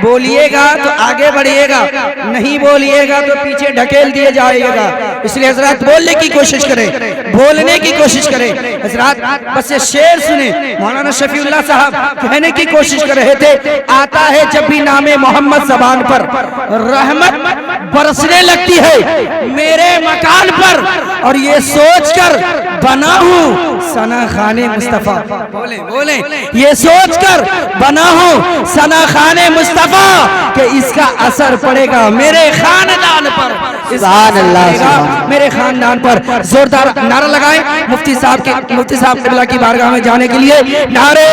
بولیے گا تو آگے بڑھیے گا، نہیں بولیے گا تو پیچھے ڈھکیل دیے جائے گا۔ اس لیے حضرات بولنے کی کوشش کریں، بولنے کی کوشش کریں۔ حضرات بس یہ شعر سنیں، مولانا شفیع اللہ صاحب کہنے کی کوشش کر رہے تھے، آتا ہے جب بھی نام محمد زبان پر، رحمت برسنے لگتی ہے میرے مکان پر، اور یہ سوچ کر بنا ہوں ثنا خان مصطفیٰ۔ بولیں بولیں، یہ سوچ کر بنا ہوں ثنا خان مصطفیٰ کہ اس کا اثر پڑے گا میرے خاندان پر، سبحان اللہ، میرے خاندان پر۔ زوردار نعرہ لگائیں مفتی صاحب قبلہ کی بارگاہ میں جانے کے لیے۔ نعرہ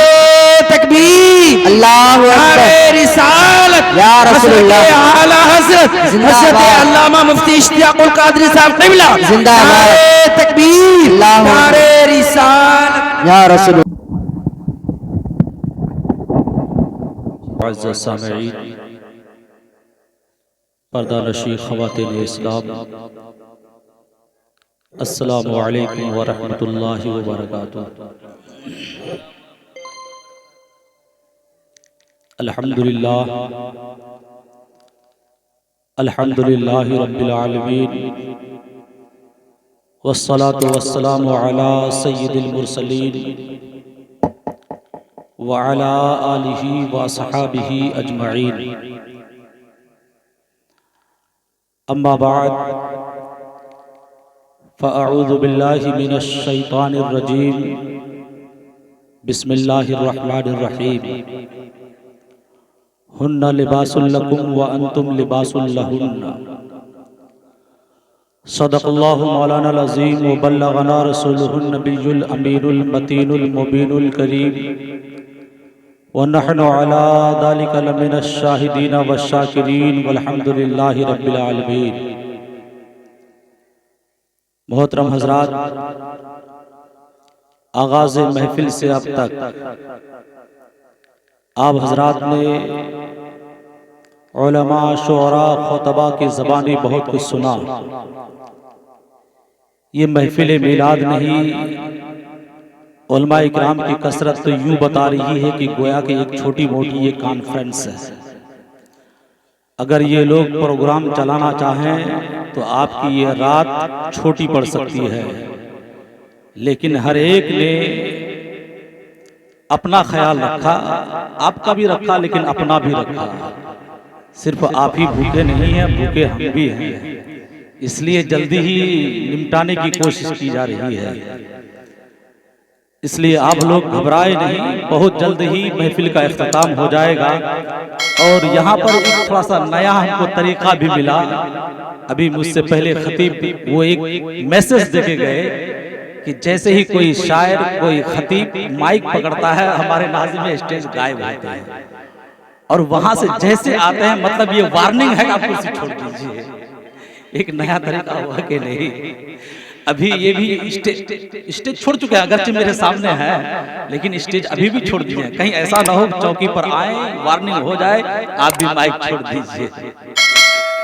تکبیر، اللہ اکبر، نعرہ رسالت، یا رسول اللہ، اعلیٰ حضرت حضرت علامہ مفتی اشتیاق القادری صاحب قبلہ، زندہ باد، نعرہ تکبیر، نعرہ رسالت، یا رسول اللہ۔ معزز سامعین، پردہ نشین خواتین اسلام، السلام علیکم ورحمۃ اللہ وبرکاتہ۔ الحمدللہ رب العالمین، والصلاة والسلام علی سید المرسلین وعلی آلہ واصحابہ اجمعین، اما بعد فاعوذ باللہ من الشیطان الرجیم، بسم اللہ الرحمن الرحیم، ہن لباس لکم وانتم لباس لہن، صدق اللہ مولانا العظیم وبلغنا رسولہ النبی الامین المتین المبین الکریم، ونحن علی ذلک لمن الشاہدین والشاکرین والحمد للہ رب العالمین۔ محترم حضرات، آغاز محفل سے اب تک آپ حضرات نے علماء، شعراء، خطباء کی زبانی بہت کچھ سنا۔ یہ محفل میلاد نہیں، علماء اکرام کی کثرت تو یوں بتا رہی ہے کہ گویا کہ ایک چھوٹی موٹی یہ کانفرنس ہے۔ اگر یہ لوگ پروگرام چلانا چاہیں تو آپ کی یہ رات چھوٹی پڑ سکتی ہے، لیکن ہر ایک نے اپنا خیال رکھا، آپ کا بھی رکھا لیکن اپنا بھی رکھا۔ صرف آپ ہی بھوکے نہیں ہیں، بھوکے ہم بھی ہیں، اس لیے جلدی ہی نمٹانے کی کوشش کی جا رہی ہے۔ اس لیے آپ لوگ گھبرائے نہیں، بہت جلد ہی محفل کا اختتام ہو جائے گا۔ اور یہاں پر ایک تھوڑا سا نیا ہم کو طریقہ بھی ملا، ابھی مجھ سے پہلے خطیب وہ ایک میسج دے کے گئے کہ جیسے ہی کوئی شاعر، کوئی خطیب مائک پکڑتا ہے، ہمارے ناظم اسٹیج غائب ہوتے ہیں، اور وہاں سے جیسے آتے ہیں، مطلب یہ وارننگ ہے کہ آپ کرسی چھوڑ دیجئے۔ ایک نیا طریقہ ہوا کہ نہیں؟ ابھی یہ بھی اسٹیج چھوڑ چکے ہیں، اگرچہ میرے سامنے ہے لیکن اسٹیج ابھی بھی چھوڑ دیئے ہیں، کہیں ایسا نہ ہو چوکی پر آئیں وارننگ ہو جائے آپ بھی مائک چھوڑ دیجئے،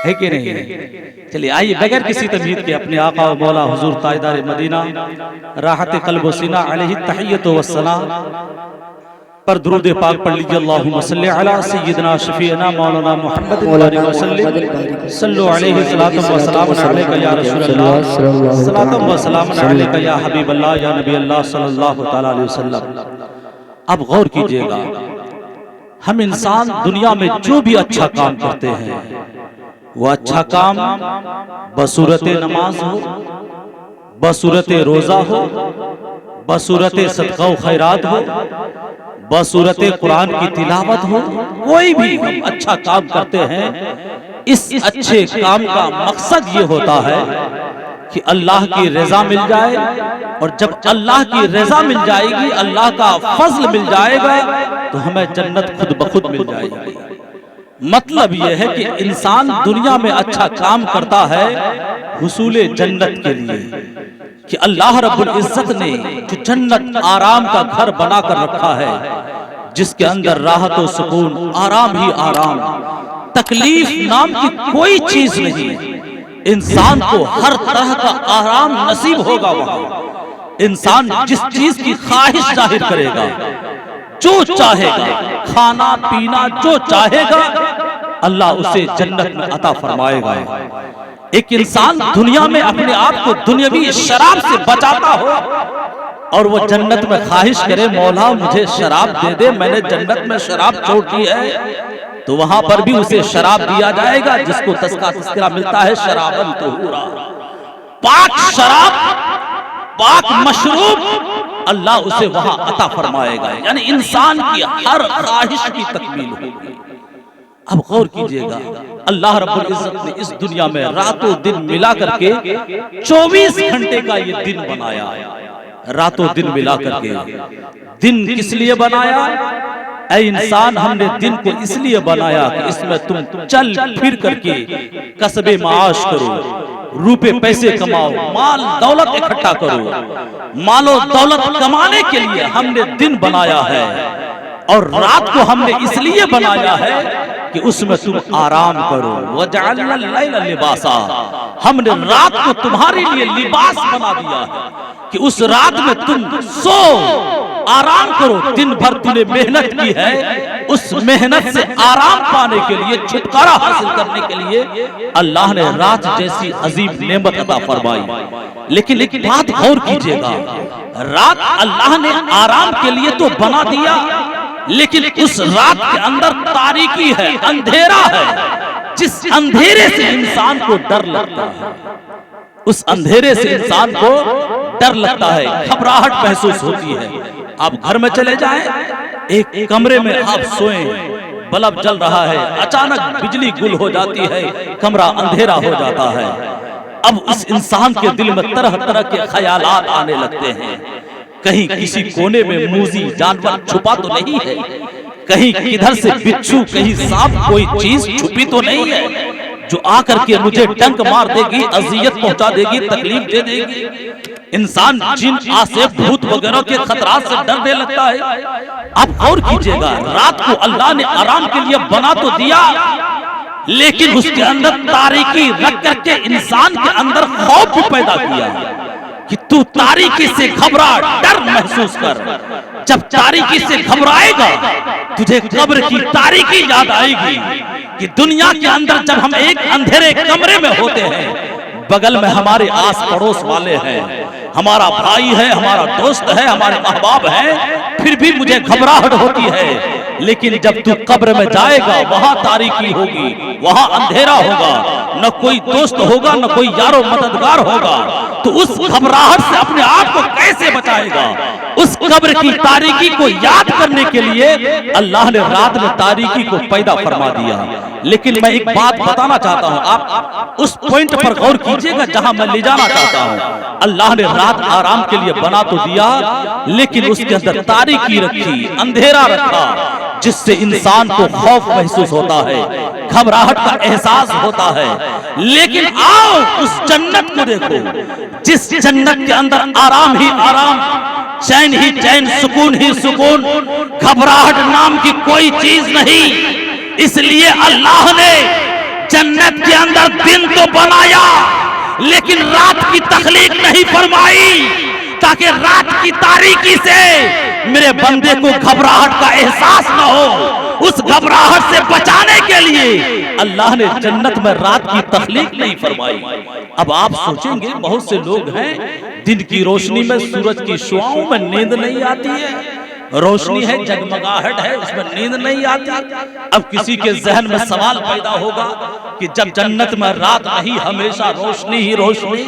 ہے کہ نہیں؟ چلیے آئیے بغیر کسی تمہید کے اپنے آقا و مولا حضور تاجدار مدینہ راحت قلب و سینہ علیہ التحیت و الثنا پر درود پاک پڑھ لیجئے۔ اللہم صلی علی سیدنا شفیعنا مولانا محمد وسلم، صلو علیہ صلاۃ و سلام علیکہ یا رسول اللہ، صلاۃ و سلام علیکہ یا حبیب اللہ یا نبی اللہ صلی اللہ تعالیٰ علیہ وسلم۔ اب غور کیجئے گا، ہم انسان دنیا میں جو بھی اچھا کام کرتے ہیں، وہ اچھا کام بصورت نماز ہو، بصورت روزہ ہو، بصورت صدقہ و خیرات ہو، بصورت قرآن کی تلاوت ہو، کوئی بھی ہم اچھا کام کرتے ہیں، اس اچھے کام کا مقصد یہ ہوتا ہے کہ اللہ کی رضا مل جائے، اور جب اللہ کی رضا مل جائے گی، اللہ کا فضل مل جائے گا، تو ہمیں جنت خود بخود مل جائے گی۔ مطلب یہ ہے کہ انسان دنیا میں اچھا کام کرتا ہے حصول جنت کے لیے، کہ اللہ رب العزت نے جو جنت آرام کا گھر بنا کر رکھا ہے، جس کے اندر راحت و سکون، آرام ہی آرام، تکلیف نام کی کوئی چیز نہیں، انسان کو ہر طرح کا آرام نصیب ہوگا وہاں۔ انسان جس چیز کی خواہش ظاہر کرے گا، جو چاہے گا، کھانا پینا جو چاہے گا اللہ اسے جنت میں عطا فرمائے گا۔ ایک انسان دنیا میں اپنے آپ کو دنیاوی شراب سے بچاتا ہو اور وہ جنت میں خواہش کرے مولا مجھے شراب دے دے، میں نے جنت میں شراب چھوڑ دی ہے، تو وہاں پر بھی اسے شراب دیا جائے گا جس کو تذکرہ ملتا ہے شرابن طہورا، پاک شراب، پاک مشروب اللہ اسے وہاں عطا فرمائے گا۔ یعنی انسان کی ہر خواہش کی تکمیل ہوگی۔ اب غور کیجئے گا، اللہ رب العزت نے اس دنیا میں رات و دن ملا کر کے 24 گھنٹے کا یہ دن بنایا، رات و دن ملا کر کے۔ دن کس لیے بنایا؟ اے انسان ہم نے دن کو اس لیے بنایا کہ اس میں تم چل پھر کر کے کسب معاش کرو، روپے پیسے کماؤ، مال دولت اکٹھا کرو۔ مال و دولت کمانے کے لیے ہم نے دن بنایا ہے، اور رات کو ہم نے اس لیے بنایا ہے کہ اس میں تم آرام کرو۔ وَجَعَلْنَا اللَّيْلَ لِبَاسًا، ہم نے رات کو تمہارے لیے لباس بنا دیا ہے کہ اس رات میں تم سو، آرام کرو۔ دن بھر تم نے محنت کی ہے، اس محنت سے آرام پانے کے لیے، چھٹکارا حاصل کرنے کے لیے اللہ نے رات جیسی عظیم نعمت عطا فرمائی۔ لیکن ایک بات غور کیجئے گا، رات اللہ نے آرام کے لیے تو بنا دیا، لیکن اس رات کے اندر تاریکی ہے، اندھیرا ہے، جس اندھیرے سے انسان کو ڈر لگتا ہے، اس اندھیرے سے انسان کو ڈر لگتا ہے، گھبراہٹ محسوس ہوتی ہے۔ آپ گھر میں چلے جائیں، ایک کمرے میں آپ سوئیں، بلب جل رہا ہے، اچانک بجلی گل ہو جاتی ہے، کمرہ اندھیرا ہو جاتا ہے۔ اب اس انسان کے دل میں طرح طرح کے خیالات آنے لگتے ہیں، کہیں کسی کونے میں موذی جانور چھپا تو نہیں ہے، کہیں کدھر سے بچھو، کہیں سانپ، کوئی چیز چھپی تو نہیں ہے جو آ کر کے مجھے ڈنک مار دے گی، اذیت پہنچا دے گی، تکلیف دے دے گی۔ انسان جن آسے بھوت وغیرہ کے خطرات سے ڈرنے لگتا ہے۔ اب غور کیجئے گا، رات کو اللہ نے آرام کے لیے بنا تو دیا، لیکن اس کے اندر تاریکی رکھ کر کے انسان کے اندر خوف بھی پیدا کیا کہ تو تاریکی سے گھبرا، ڈر محسوس کر۔ جب تاریکی سے گھبرائے گا تجھے قبر کی تاریکی یاد آئے گی کہ دنیا کے اندر جب ہم ایک اندھیرے کمرے میں ہوتے ہیں، بغل میں ہمارے آس پڑوس والے ہیں، ہمارا بھائی ہے، ہمارا دوست ہے، ہمارے احباب ہیں، پھر بھی مجھے گھبراہٹ ہوتی ہے۔ لیکن جب تو قبر میں جائے گا وہاں تاریکی ہوگی، وہاں اندھیرا ہوگا، نہ کوئی دوست ہوگا، نہ کوئی یار و مددگار ہوگا، تو اس گھبراہٹ سے اپنے آپ کو کیسے بچائے گا؟ اس قبر کی تاریکی کو یاد کرنے کے لیے اللہ نے رات میں تاریکی کو پیدا فرما دیا۔ لیکن میں ایک بات بتانا چاہتا ہوں، آپ اس پوائنٹ پر غور کیجئے گا جہاں میں لے جانا چاہتا ہوں۔ اللہ نے رات آرام کے لیے بنا تو دیا، لیکن اس کے اندر تاریکی رکھی، اندھیرا رکھا، جس سے انسان کو خوف محسوس ہوتا ہے، گھبراہٹ کا احساس ہوتا ہے۔ لیکن آؤ اس جنت کو دیکھو، جس جنت کے اندر آرام ہی آرام، چین ہی چین، سکون ہی سکون، گھبراہٹ نام کی کوئی چیز نہیں۔ اس لیے اللہ نے جنت کے اندر دن تو بنایا، لیکن رات کی تخلیق نہیں فرمائی، تاکہ رات کی تاریکی سے میرے بندے کو گھبراہٹ کا احساس نہ ہو۔ اس گھبراہٹ سے بچانے کے لیے اللہ نے جنت میں رات کی تخلیق نہیں فرمائی۔ اب آپ سوچیں گے بہت سے لوگ ہیں دن کی روشنی میں، سورج کی شعاؤں میں نیند نہیں آتی ہے، روشنی ہے، جگمگاہٹ ہے، اس میں نیند نہیں آتی۔ اب کسی کے ذہن میں سوال پیدا ہوگا کہ جب جنت میں رات نہیں، ہمیشہ روشنی ہی روشنی،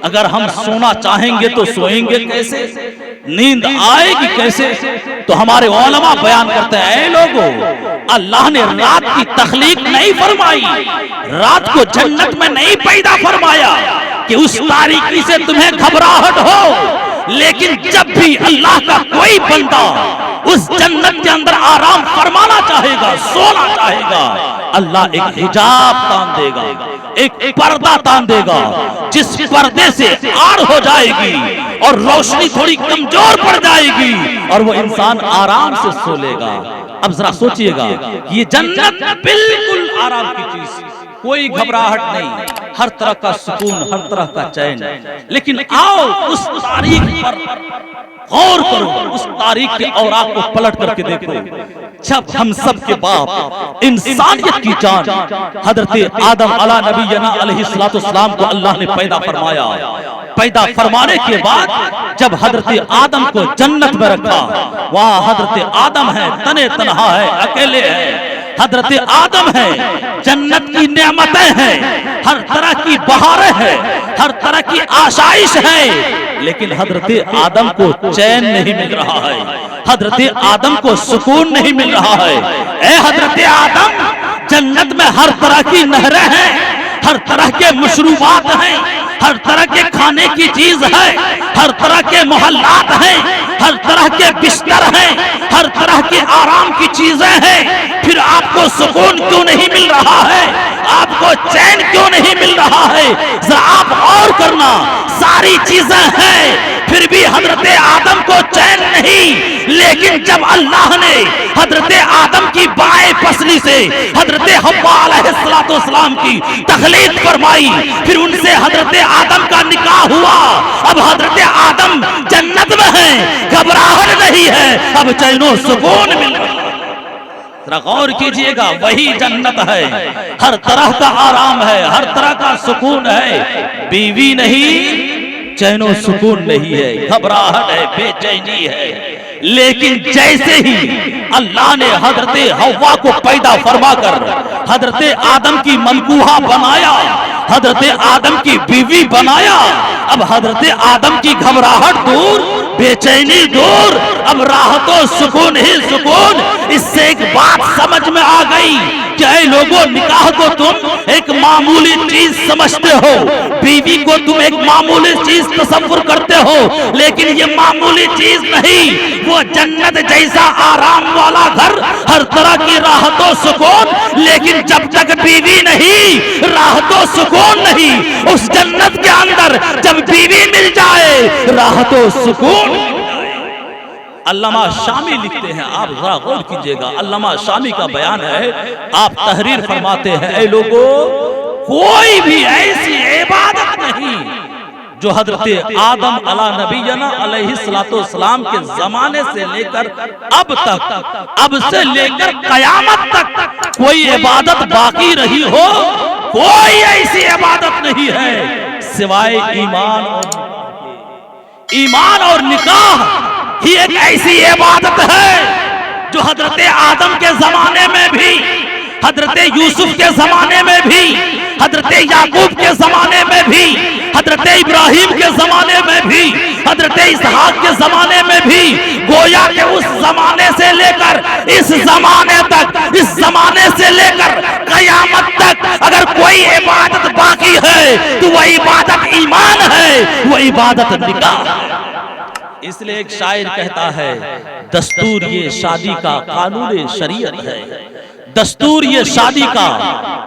اگر ہم سونا چاہیں گے تو سوئیں گے کیسے؟ نیند آئے گی کیسے؟ تو ہمارے علماء بیان کرتے ہیں، اے لوگو، اللہ نے رات کی تخلیق نہیں فرمائی، رات کو جنت میں نہیں پیدا فرمایا کہ اس تاریکی سے تمہیں گھبراہٹ ہو۔ لیکن جب بھی اللہ کا کوئی بندہ اس جنت کے اندر آرام فرمانا چاہے گا، سونا چاہے گا، اللہ ایک حجاب تان دے گا، ایک پردہ تان دے گا، جس پردے سے آڑ ہو جائے گی اور روشنی تھوڑی کمزور پڑ جائے گی اور وہ انسان آرام سے سو لے گا۔ اب ذرا سوچئے گا، یہ جنت بالکل آرام کی چیز، کوئی گھبراہٹ نہیں، ہر طرح کا سکون، ہر طرح کا چین۔ لیکن آؤ اس تاریخ پر غور کرو، اس تاریخ کے اوراق کو پلٹ کر کے دیکھو۔ جب ہم سب کے باپ انسانیت کی جان حضرت آدم علیہ نبینا علیہ السلام کو اللہ نے پیدا فرمایا، پیدا فرمانے کے بعد جب حضرت آدم کو جنت میں رکھا، وہاں حضرت آدم ہے، تنے تنہا ہے، اکیلے ہے، حضرت آدم ہے، جنت کی نعمتیں ہیں، ہر طرح کی بہاریں ہیں، ہر طرح کی آشائش ہے، لیکن حضرت آدم کو چین نہیں مل رہا ہے، حضرت آدم کو سکون نہیں مل رہا ہے۔ اے حضرت آدم، جنت میں ہر طرح کی نہریں ہیں، ہر طرح کے مشروبات ہیں، ہر طرح کے کھانے کی چیز ہے، ہر طرح کے محلات ہیں، ہر طرح کے بستر ہیں، ہر طرح کی آرام کی چیزیں ہیں، پھر آپ کو سکون کیوں نہیں مل رہا ہے؟ آپ کو چین کیوں نہیں مل رہا ہے؟ ذرا آپ غور کرنا، ساری چیزیں ہیں پھر بھی حضرت آدم کو چین نہیں۔ لیکن جب اللہ نے حضرت آدم کی بائیں پسلی سے حضرت حوا علیہ السلام کی تخلیق فرمائی، پھر ان سے حضرت آدم کا نکاح ہوا، اب حضرت آدم جنت میں ہیں، گھبراہٹ نہیں ہے، اب چین و سکون مل رہا ہے۔ ذرا غور کیجئے گا، وہی جنت ہے، ہر طرح کا آرام ہے، ہر طرح کا سکون ہے، بیوی نہیں، چین و سکون نہیں ہے، گھبراہٹ ہے، بے چینی ہے۔ لیکن جیسے ہی اللہ نے حضرت حوا کو پیدا فرما کر حضرت آدم کی منکوہا بنایا، حضرت آدم کی بیوی بنایا، اب حضرت آدم کی گھبراہٹ دور، بے چینی دور، اب راحت و سکون ہی سکون۔ اس سے ایک بات سمجھ میں آ گئی کہ اے لوگوں، نکاح کو تم ایک معمولی چیز سمجھتے ہو، بیوی کو تم ایک معمولی چیز تصور کرتے ہو، لیکن یہ معمولی چیز نہیں، وہ جنت جیسا آرام والا گھر، ہر طرح کی راحت و سکون۔ لیکن جب تک بیوی نہیں، راحت و سکون نہیں۔ اس جنت کے اندر جب بیوی مل جائے، راحت و سکون۔ علامہ شامی لکھتے ہیں، آپ ذرا غور کیجئے گا، علامہ شامی کا بیان ہے، آپ تحریر فرماتے ہیں، اے لوگو، کوئی بھی ایسی عبادت نہیں جو حضرت آدم علیہ نبینا علیہ السلام کے زمانے سے لے کر اب تک، اب سے لے کر قیامت تک کوئی عبادت باقی رہی ہو، کوئی ایسی عبادت نہیں ہے سوائے ایمان اور نکاح ہی ایک ایسی عبادت ہے جو حضرت آدم کے زمانے میں بھی، حضرت یوسف کے زمانے میں بھی، حضرت یعقوب کے زمانے میں بھی، حضرت ابراہیم کے زمانے میں بھی، حضرت اسحاق کے زمانے میں بھی، گویا کہ اس زمانے سے لے کر اس زمانے تک، اس زمانے سے لے کر قیامت تک اگر کوئی عبادت باقی ہے تو وہ عبادت ایمان ہے، وہ عبادت نکاح ہے۔ اس لئے ایک شاعر کہتا ہے، دستور یہ شادی کا قانون شریعت ہے، دستور یہ شادی کا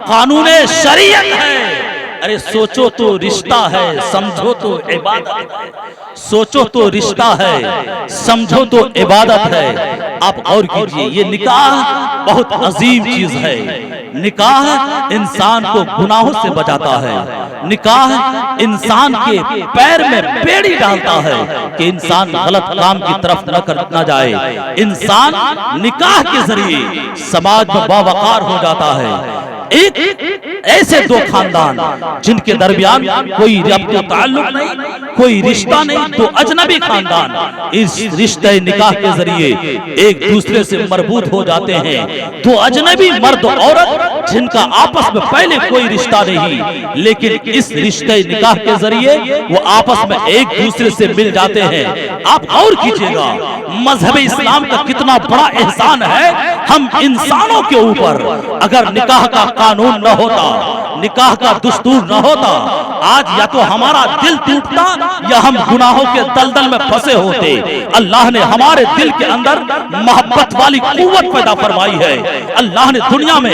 قانون شریعت ہے۔ ارے سوچو تو رشتہ ہے، سمجھو تو عبادت ہے، سوچو تو رشتہ ہے، سمجھو تو عبادت ہے۔ آپ اور کیجئے، یہ نکاح بہت عظیم چیز ہے، نکاح انسان کو گناہوں سے بچاتا ہے، نکاح انسان کے پیر میں بیڑی ڈالتا ہے کہ انسان غلط کام کی طرف نہ جائے۔ انسان نکاح کے ذریعے سماج میں باوقار ہو جاتا ہے۔ ایک ایسے دو خاندان جن کے درمیان کوئی ربط و تعلق نہیں، کوئی رشتہ نہیں، تو اجنبی خاندان اس رشتہ نکاح کے ذریعے ایک دوسرے سے مربوط ہو جاتے ہیں۔ تو اجنبی مرد و عورت جن کا آپس میں پہلے کوئی رشتہ نہیں، لیکن اس رشتہ نکاح کے ذریعے وہ آپس میں ایک دوسرے سے مل جاتے ہیں۔ آپ اور کیجئے گا، مذہب اسلام کا کتنا بڑا احسان ہے ہم انسانوں کے اوپر۔ اگر نکاح کا قانون نہ ہوتا، نکاح کا دستور نہ ہوتا، آج یا تو ہمارا دل ٹوٹتا یا ہم گناہوں کے دلدل میں پھنسے ہوتے۔ اللہ نے ہمارے دل کے اندر محبت والی قوت پیدا فرمائی ہے۔ اللہ نے دنیا میں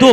2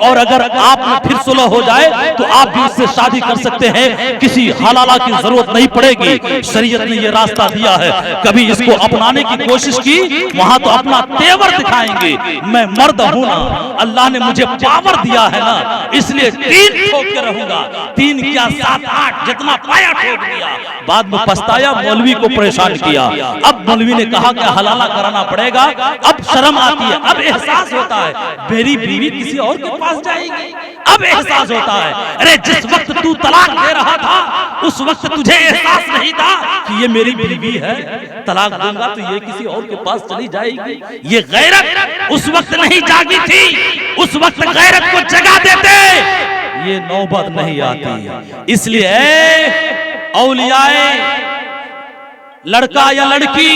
اور اگر آپ میں پھر صلح ہو جائے تو آپ بھی اس سے شادی کر سکتے ہیں، کسی حلالہ کی ضرورت نہیں پڑے گی۔ شریعت نے یہ راستہ دیا ہے، کبھی اس کو اپنانے کی کوشش کی وہاں تو اپنا تیور دکھائیں گے، میں مرد ہوں نا، اللہ نے مجھے پاور دیا ہے نا، اس لیے 3 ٹھوک کے رہوں گا، 3 کیا 7 8 جتنا پایا ٹھوک دیا، بعد میں پچھتایا، مولوی کو پریشان کیا۔ اب مولوی نے کہا کہ حلالہ کرانا پڑے گا، اب شرم آتی ہے، اب احساس ہوتا ہے میری بیوی کسی اور کے پاس جائے گی، اب احساس ہوتا ہے، ارے جس وقت تو طلاق دے رہا تھا اس وقت تجھے احساس نہیں تھا کہ یہ میری بیوی ہے، طلاق دوں گا تو یہ کسی اور کے پاس چلی جائے گی۔ یہ غیرت اس وقت نہیں جاگی تھی، اس وقت غیرت کو جگا دیتے یہ نوبت نہیں آتی۔ اس لیے اے اولیاء لڑکا یا لڑکی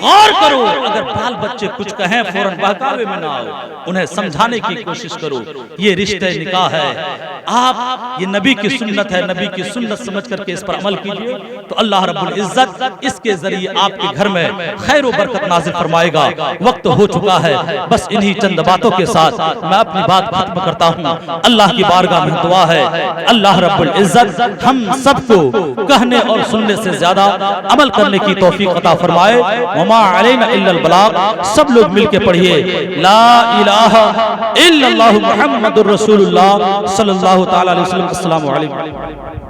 غور کرو، اگر بال بچے کچھ کہیں فوراً بہکاوے میں نہ آؤ، انہیں سمجھانے کی کوشش کرو، یہ رشتہ نکاح ہے، آپ یہ نبی کی سنت ہے، نبی کی سنت سمجھ کر کے اس پر عمل کیجئے تو اللہ رب العزت اس کے ذریعے آپ کے گھر میں خیر و برکت نازل فرمائے گا۔ وقت ہو چکا ہے، بس انہی چند باتوں کے ساتھ میں اپنی بات ختم کرتا ہوں۔ اللہ کی بارگاہ میں دعا ہے اللہ رب العزت ہم سب کو کہنے اور سننے سے زیادہ عمل کرنے کی توفیق عطا فرمائے۔ وما علینا الا البلاغ، سب لوگ مل کے پڑھیے لا الہ الا اللہ محمد الرسول اللہ صلی اللہ تعالی علیہ وسلم۔ السلام علیکم۔